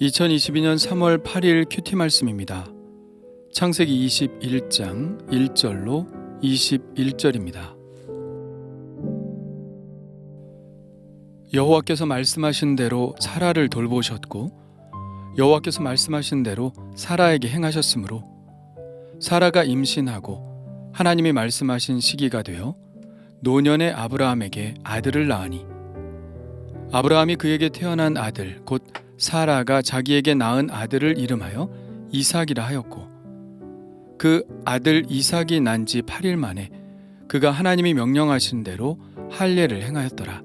2022년 3월 8일 큐티 말씀입니다. 창세기 21장 1절로 21절입니다. 여호와께서 말씀하신 대로 사라를 돌보셨고 여호와께서 말씀하신 대로 사라에게 행하셨으므로 사라가 임신하고 하나님이 말씀하신 시기가 되어 노년의 아브라함에게 아들을 낳으니 아브라함이 그에게 태어난 아들 곧 사라가 자기에게 낳은 아들을 이름하여 이삭이라 하였고 그 아들 이삭이 난 지 8일 만에 그가 하나님이 명령하신 대로 할례를 행하였더라.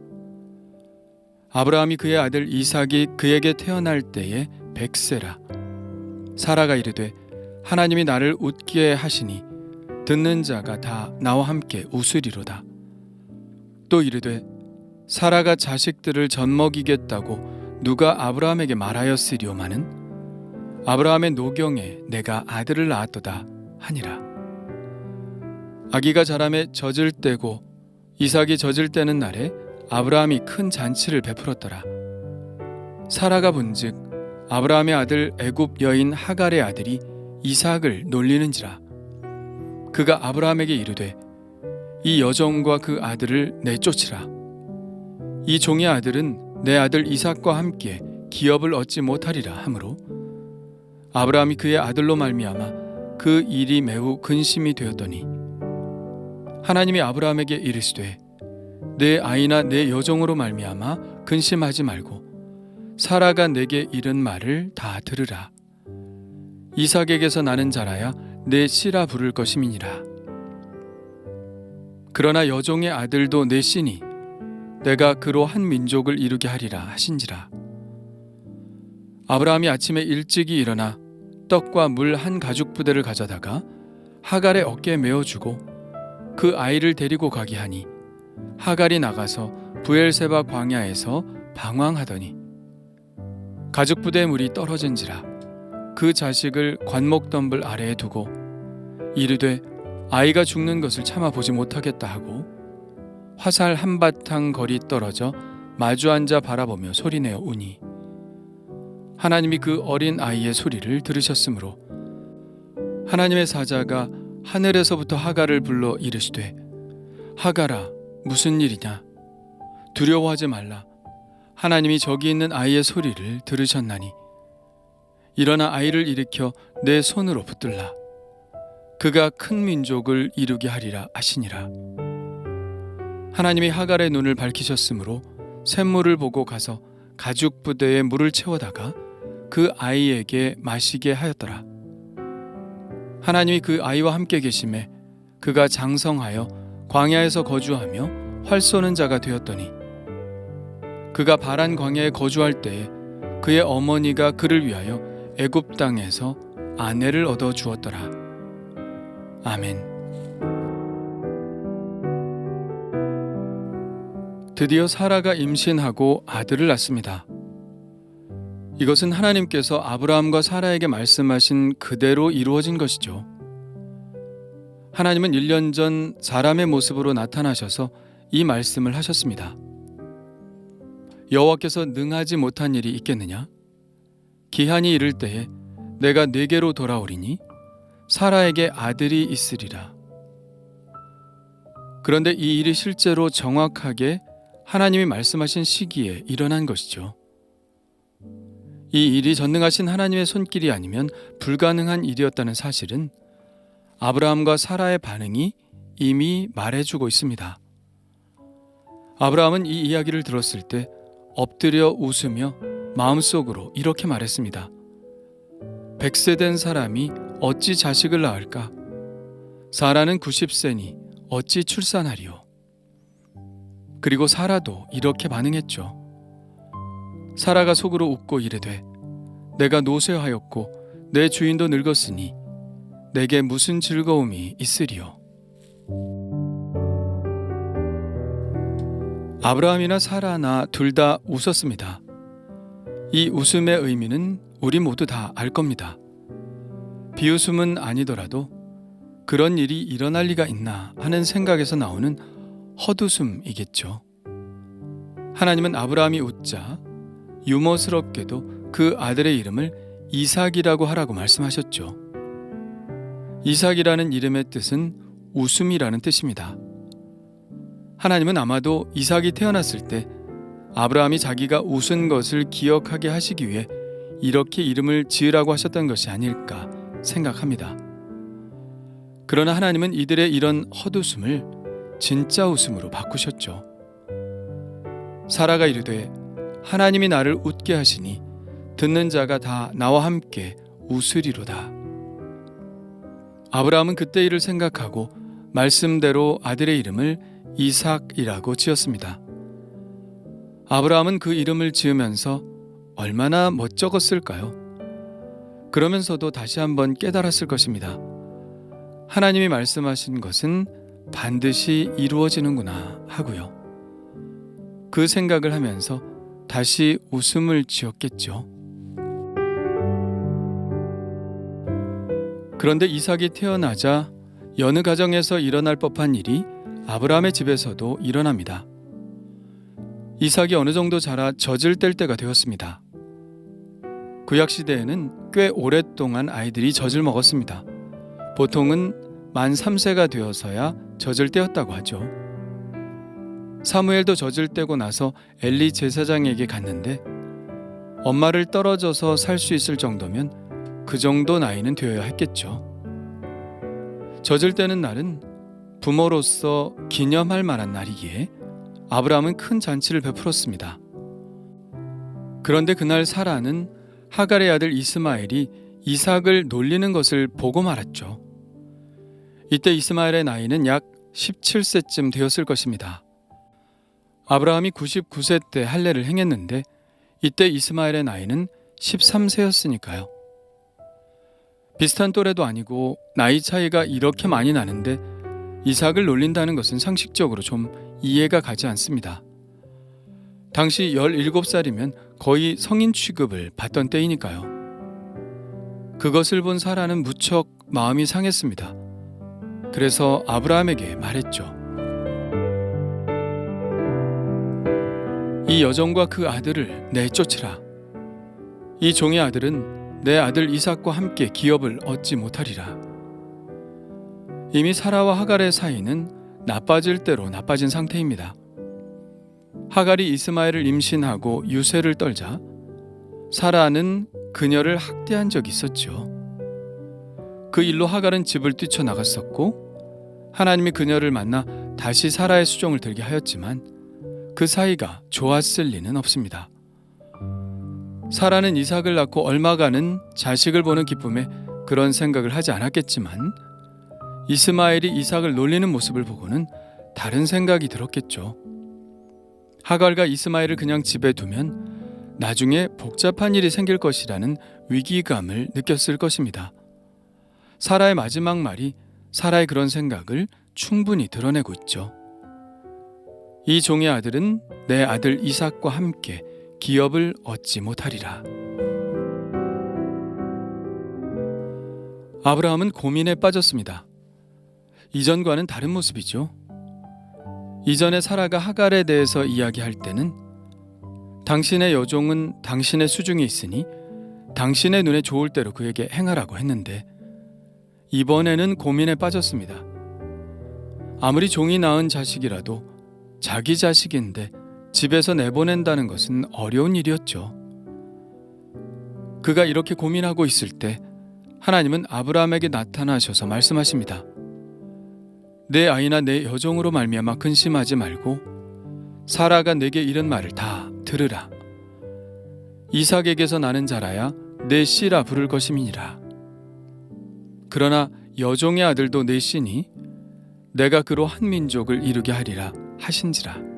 아브라함이 그의 아들 이삭이 그에게 태어날 때에 100세라. 사라가 이르되 하나님이 나를 웃게 하시니 듣는 자가 다 나와 함께 웃으리로다. 또 이르되 사라가 자식들을 젖먹이겠다고 누가 아브라함에게 말하였으리오마는 아브라함의 노경에 내가 아들을 낳았도다 하니라. 아기가 자라매 젖을 때고 이삭이 젖을 때는 날에 아브라함이 큰 잔치를 베풀었더라. 사라가 본즉 아브라함의 아들 애굽 여인 하갈의 아들이 이삭을 놀리는지라. 그가 아브라함에게 이르되 이 여종과 그 아들을 내쫓으라. 이 종의 아들은 내 아들 이삭과 함께 기업을 얻지 못하리라 하므로 아브라함이 그의 아들로 말미암아 그 일이 매우 근심이 되었더니 하나님이 아브라함에게 이르시되 내 아이나 내 여종으로 말미암아 근심하지 말고 사라가 내게 이른 말을 다 들으라. 이삭에게서 나는 자라야 내 씨라 부를 것임이니라. 그러나 여종의 아들도 내 씨니 내가 그로 한 민족을 이루게 하리라 하신지라. 아브라함이 아침에 일찍이 일어나 떡과 물 한 가죽 부대를 가져다가 하갈의 어깨에 메어주고 그 아이를 데리고 가게 하니 하갈이 나가서 브엘세바 광야에서 방황하더니 가죽 부대의 물이 떨어진지라. 그 자식을 관목덤불 아래에 두고 이르되 아이가 죽는 것을 참아 보지 못하겠다 하고 화살 한바탕 거리 떨어져 마주 앉아 바라보며 소리내어 우니 하나님이 그 어린 아이의 소리를 들으셨으므로 하나님의 사자가 하늘에서부터 하갈을 불러 이르시되 하갈아 무슨 일이냐 두려워하지 말라. 하나님이 저기 있는 아이의 소리를 들으셨나니 일어나 아이를 일으켜 내 손으로 붙들라. 그가 큰 민족을 이루게 하리라 하시니라. 하나님이 하갈의 눈을 밝히셨으므로 샘물을 보고 가서 가죽 부대에 물을 채워다가 그 아이에게 마시게 하였더라. 하나님이 그 아이와 함께 계심에 그가 장성하여 광야에서 거주하며 활 쏘는 자가 되었더니 그가 바란 광야에 거주할 때에 그의 어머니가 그를 위하여 애굽 땅에서 아내를 얻어 주었더라. 아멘. 드디어 사라가 임신하고 아들을 낳습니다. 이것은 하나님께서 아브라함과 사라에게 말씀하신 그대로 이루어진 것이죠. 하나님은 1년 전 사람의 모습으로 나타나셔서 이 말씀을 하셨습니다. 여호와께서 능하지 못한 일이 있겠느냐? 기한이 이를 때에 내가 네게로 돌아오리니 사라에게 아들이 있으리라. 그런데 이 일이 실제로 정확하게 하나님이 말씀하신 시기에 일어난 것이죠. 이 일이 전능하신 하나님의 손길이 아니면 불가능한 일이었다는 사실은 아브라함과 사라의 반응이 이미 말해주고 있습니다. 아브라함은 이 이야기를 들었을 때 엎드려 웃으며 마음속으로 이렇게 말했습니다. 100세 된 사람이 어찌 자식을 낳을까? 사라는 90세니 어찌 출산하리요? 그리고 사라도 이렇게 반응했죠. 사라가 속으로 웃고 이르되 내가 노쇠하였고 내 주인도 늙었으니 내게 무슨 즐거움이 있으리요? 아브라함이나 사라나 둘 다 웃었습니다. 이 웃음의 의미는 우리 모두 다 알 겁니다. 비웃음은 아니더라도 그런 일이 일어날 리가 있나 하는 생각에서 나오는 헛웃음이겠죠. 하나님은 아브라함이 웃자 유머스럽게도 그 아들의 이름을 이삭이라고 하라고 말씀하셨죠. 이삭이라는 이름의 뜻은 웃음이라는 뜻입니다. 하나님은 아마도 이삭이 태어났을 때 아브라함이 자기가 웃은 것을 기억하게 하시기 위해 이렇게 이름을 지으라고 하셨던 것이 아닐까 생각합니다. 그러나 하나님은 이들의 이런 헛웃음을 진짜 웃음으로 바꾸셨죠. 사라가 이르되 하나님이 나를 웃게 하시니 듣는 자가 다 나와 함께 웃으리로다. 아브라함은 그때 일을 생각하고 말씀대로 아들의 이름을 이삭이라고 지었습니다. 아브라함은 그 이름을 지으면서 얼마나 멋쩍었을까요? 그러면서도 다시 한번 깨달았을 것입니다. 하나님이 말씀하신 것은 반드시 이루어지는구나 하고요. 그 생각을 하면서 다시 웃음을 지었겠죠. 그런데 이삭이 태어나자 여느 가정에서 일어날 법한 일이 아브라함의 집에서도 일어납니다. 이삭이 어느 정도 자라 젖을 뗄 때가 되었습니다. 구약시대에는 꽤 오랫동안 아이들이 젖을 먹었습니다. 보통은 만 3세가 되어서야 젖을 떼었다고 하죠. 사무엘도 젖을 떼고 나서 엘리 제사장에게 갔는데 엄마를 떨어져서 살 수 있을 정도면 그 정도 나이는 되어야 했겠죠. 젖을 떼는 날은 부모로서 기념할 만한 날이기에 아브라함은 큰 잔치를 베풀었습니다. 그런데 그날 사라는 하갈의 아들 이스마엘이 이삭을 놀리는 것을 보고 말았죠. 이때 이스마엘의 나이는 약 17세쯤 되었을 것입니다. 아브라함이 99세 때 할례를 행했는데 이때 이스마엘의 나이는 13세였으니까요. 비슷한 또래도 아니고 나이 차이가 이렇게 많이 나는데 이삭을 놀린다는 것은 상식적으로 좀 이해가 가지 않습니다. 당시 17살이면 거의 성인 취급을 받던 때이니까요. 그것을 본 사라는 무척 마음이 상했습니다. 그래서 아브라함에게 말했죠. 이 여종과 그 아들을 내쫓으라. 이 종의 아들은 내 아들 이삭과 함께 기업을 얻지 못하리라. 이미 사라와 하갈의 사이는 나빠질 대로 나빠진 상태입니다. 하갈이 이스마엘을 임신하고 유세를 떨자 사라는 그녀를 학대한 적이 있었죠. 그 일로 하갈은 집을 뛰쳐나갔었고 하나님이 그녀를 만나 다시 사라의 수종을 들게 하였지만 그 사이가 좋았을 리는 없습니다. 사라는 이삭을 낳고 얼마간은 자식을 보는 기쁨에 그런 생각을 하지 않았겠지만 이스마엘이 이삭을 놀리는 모습을 보고는 다른 생각이 들었겠죠. 하갈과 이스마엘을 그냥 집에 두면 나중에 복잡한 일이 생길 것이라는 위기감을 느꼈을 것입니다. 사라의 마지막 말이 사라의 그런 생각을 충분히 드러내고 있죠. 이 종의 아들은 내 아들 이삭과 함께 기업을 얻지 못하리라. 아브라함은 고민에 빠졌습니다. 이전과는 다른 모습이죠. 이전에 사라가 하갈에 대해서 이야기할 때는 당신의 여종은 당신의 수중에 있으니 당신의 눈에 좋을 대로 그에게 행하라고 했는데 이번에는 고민에 빠졌습니다. 아무리 종이 낳은 자식이라도 자기 자식인데 집에서 내보낸다는 것은 어려운 일이었죠. 그가 이렇게 고민하고 있을 때 하나님은 아브라함에게 나타나셔서 말씀하십니다. 내 아이나 내 여종으로 말미암아 근심하지 말고 사라가 내게 이른 말을 다 들으라. 이삭에게서 나는 자라야 내 씨라 부를 것임이니라. 그러나 여종의 아들도 내 씨니 내가 그로 한 민족을 이루게 하리라 하신지라.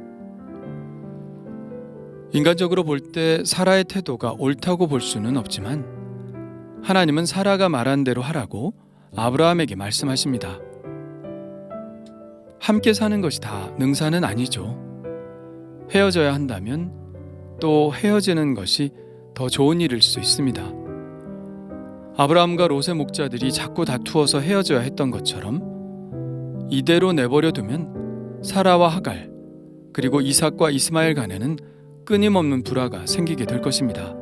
인간적으로 볼 때 사라의 태도가 옳다고 볼 수는 없지만 하나님은 사라가 말한 대로 하라고 아브라함에게 말씀하십니다. 함께 사는 것이 다 능사는 아니죠. 헤어져야 한다면 또 헤어지는 것이 더 좋은 일일 수 있습니다. 아브라함과 롯의 목자들이 자꾸 다투어서 헤어져야 했던 것처럼 이대로 내버려 두면 사라와 하갈 그리고 이삭과 이스마엘 간에는 끊임없는 불화가 생기게 될 것입니다.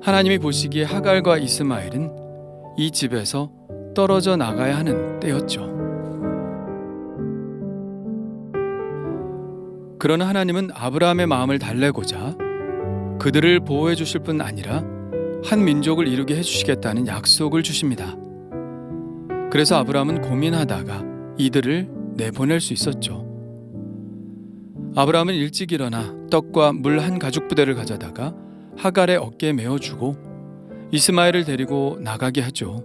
하나님이 보시기에 하갈과 이스마엘은 이 집에서 떨어져 나가야 하는 때였죠. 그러나 하나님은 아브라함의 마음을 달래고자 그들을 보호해 주실 뿐 아니라 한 민족을 이루게 해주시겠다는 약속을 주십니다. 그래서 아브라함은 고민하다가 이들을 내보낼 수 있었죠. 아브라함은 일찍 일어나 떡과 물 한 가죽 부대를 가져다가 하갈의 어깨에 메어주고 이스마엘을 데리고 나가게 하죠.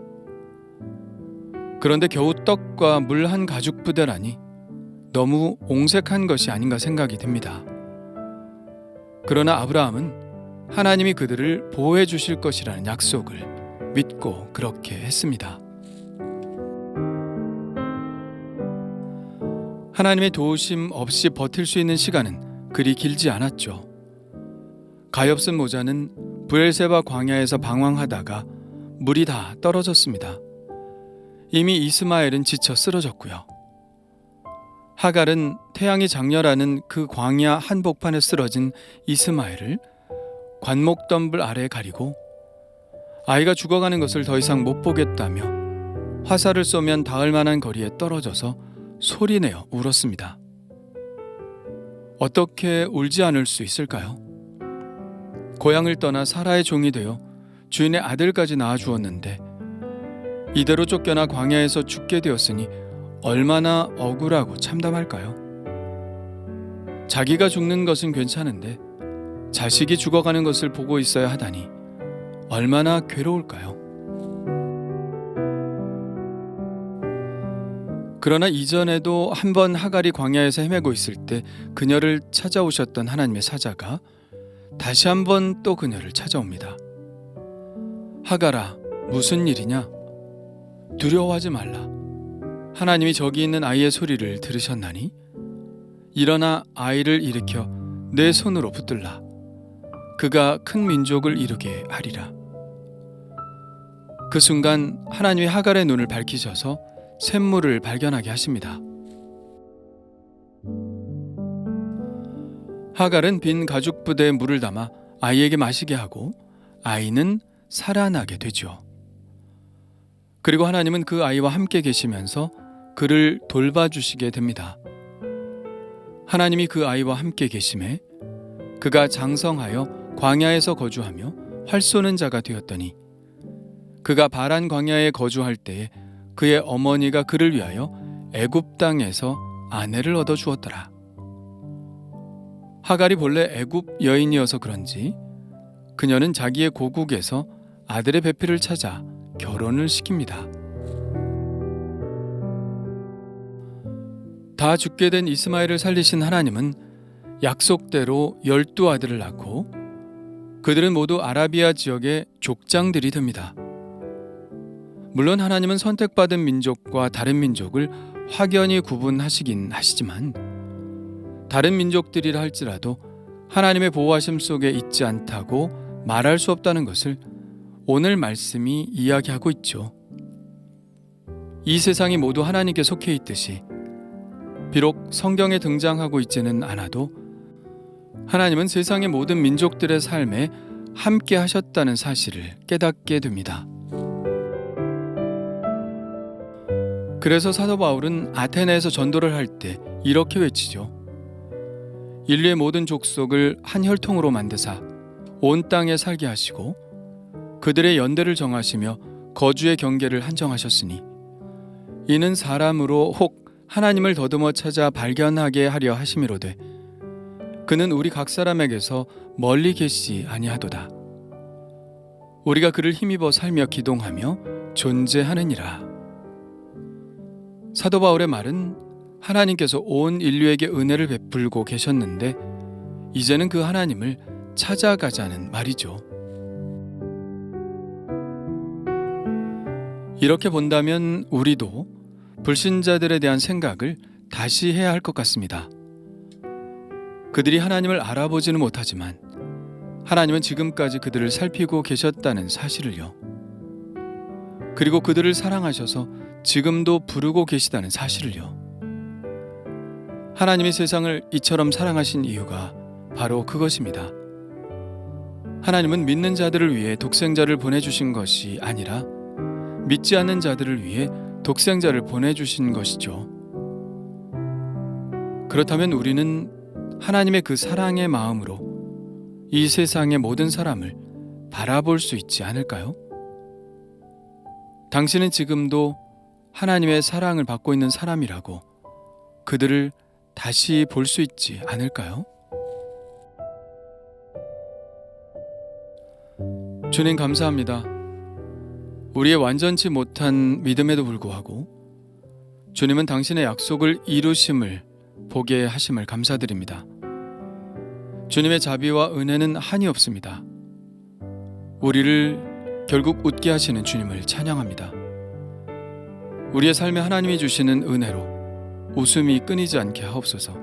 그런데 겨우 떡과 물 한 가죽 부대라니 너무 옹색한 것이 아닌가 생각이 듭니다. 그러나 아브라함은 하나님이 그들을 보호해 주실 것이라는 약속을 믿고 그렇게 했습니다. 하나님의 도우심 없이 버틸 수 있는 시간은 그리 길지 않았죠. 가엾은 모자는 브엘세바 광야에서 방황하다가 물이 다 떨어졌습니다. 이미 이스마엘은 지쳐 쓰러졌고요. 하갈은 태양이 장렬하는 그 광야 한복판에 쓰러진 이스마엘을 관목덤불 아래에 가리고 아이가 죽어가는 것을 더 이상 못 보겠다며 화살을 쏘면 닿을 만한 거리에 떨어져서 소리내어 울었습니다. 어떻게 울지 않을 수 있을까요? 고향을 떠나 사라의 종이 되어 주인의 아들까지 낳아주었는데 이대로 쫓겨나 광야에서 죽게 되었으니 얼마나 억울하고 참담할까요? 자기가 죽는 것은 괜찮은데 자식이 죽어가는 것을 보고 있어야 하다니 얼마나 괴로울까요? 그러나 이전에도 한 번 하갈이 광야에서 헤매고 있을 때 그녀를 찾아오셨던 하나님의 사자가 다시 한 번 또 그녀를 찾아옵니다. 하갈아, 무슨 일이냐? 두려워하지 말라. 하나님이 저기 있는 아이의 소리를 들으셨나니? 일어나 아이를 일으켜 내 손으로 붙들라. 그가 큰 민족을 이루게 하리라. 그 순간 하나님이 하갈의 눈을 밝히셔서 샘물을 발견하게 하십니다. 하갈은 빈 가죽 부대에 물을 담아 아이에게 마시게 하고 아이는 살아나게 되죠. 그리고 하나님은 그 아이와 함께 계시면서 그를 돌봐주시게 됩니다. 하나님이 그 아이와 함께 계심에 그가 장성하여 광야에서 거주하며 활 쏘는 자가 되었더니 그가 바란 광야에 거주할 때에 그의 어머니가 그를 위하여 애굽 땅에서 아내를 얻어 주었더라. 하갈이 본래 애굽 여인이어서 그런지 그녀는 자기의 고국에서 아들의 배필을 찾아 결혼을 시킵니다. 다 죽게 된 이스마엘을 살리신 하나님은 약속대로 12아들을 낳고 그들은 모두 아라비아 지역의 족장들이 됩니다. 물론 하나님은 선택받은 민족과 다른 민족을 확연히 구분하시긴 하시지만 다른 민족들이라 할지라도 하나님의 보호하심 속에 있지 않다고 말할 수 없다는 것을 오늘 말씀이 이야기하고 있죠. 이 세상이 모두 하나님께 속해 있듯이 비록 성경에 등장하고 있지는 않아도 하나님은 세상의 모든 민족들의 삶에 함께 하셨다는 사실을 깨닫게 됩니다. 그래서 사도 바울은 아테네에서 전도를 할 때 이렇게 외치죠. 인류의 모든 족속을 한 혈통으로 만드사 온 땅에 살게 하시고 그들의 연대를 정하시며 거주의 경계를 한정하셨으니 이는 사람으로 혹 하나님을 더듬어 찾아 발견하게 하려 하심이로되 그는 우리 각 사람에게서 멀리 계시지 아니하도다. 우리가 그를 힘입어 살며 기동하며 존재하느니라. 사도 바울의 말은 하나님께서 온 인류에게 은혜를 베풀고 계셨는데 이제는 그 하나님을 찾아가자는 말이죠. 이렇게 본다면 우리도 불신자들에 대한 생각을 다시 해야 할 것 같습니다. 그들이 하나님을 알아보지는 못하지만 하나님은 지금까지 그들을 살피고 계셨다는 사실을요. 그리고 그들을 사랑하셔서 지금도 부르고 계시다는 사실을요. 하나님이 세상을 이처럼 사랑하신 이유가 바로 그것입니다. 하나님은 믿는 자들을 위해 독생자를 보내주신 것이 아니라 믿지 않는 자들을 위해 독생자를 보내주신 것이죠. 그렇다면 우리는 하나님의 그 사랑의 마음으로 이 세상의 모든 사람을 바라볼 수 있지 않을까요? 당신은 지금도 하나님의 사랑을 받고 있는 사람이라고 그들을 다시 볼 수 있지 않을까요? 주님 감사합니다. 우리의 완전치 못한 믿음에도 불구하고 주님은 당신의 약속을 이루심을 보게 하심을 감사드립니다. 주님의 자비와 은혜는 한이 없습니다. 우리를 결국 웃게 하시는 주님을 찬양합니다. 우리의 삶에 하나님이 주시는 은혜로 웃음이 끊이지 않게 하옵소서.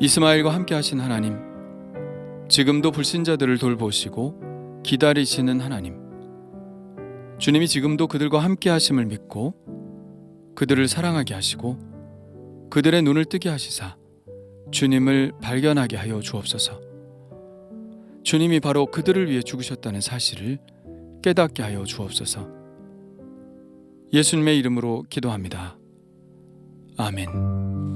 이스마엘과 함께 하신 하나님, 지금도 불신자들을 돌보시고 기다리시는 하나님, 주님이 지금도 그들과 함께 하심을 믿고 그들을 사랑하게 하시고 그들의 눈을 뜨게 하시사 주님을 발견하게 하여 주옵소서. 주님이 바로 그들을 위해 죽으셨다는 사실을 깨닫게 하여 주옵소서. 예수님의 이름으로 기도합니다. 아멘.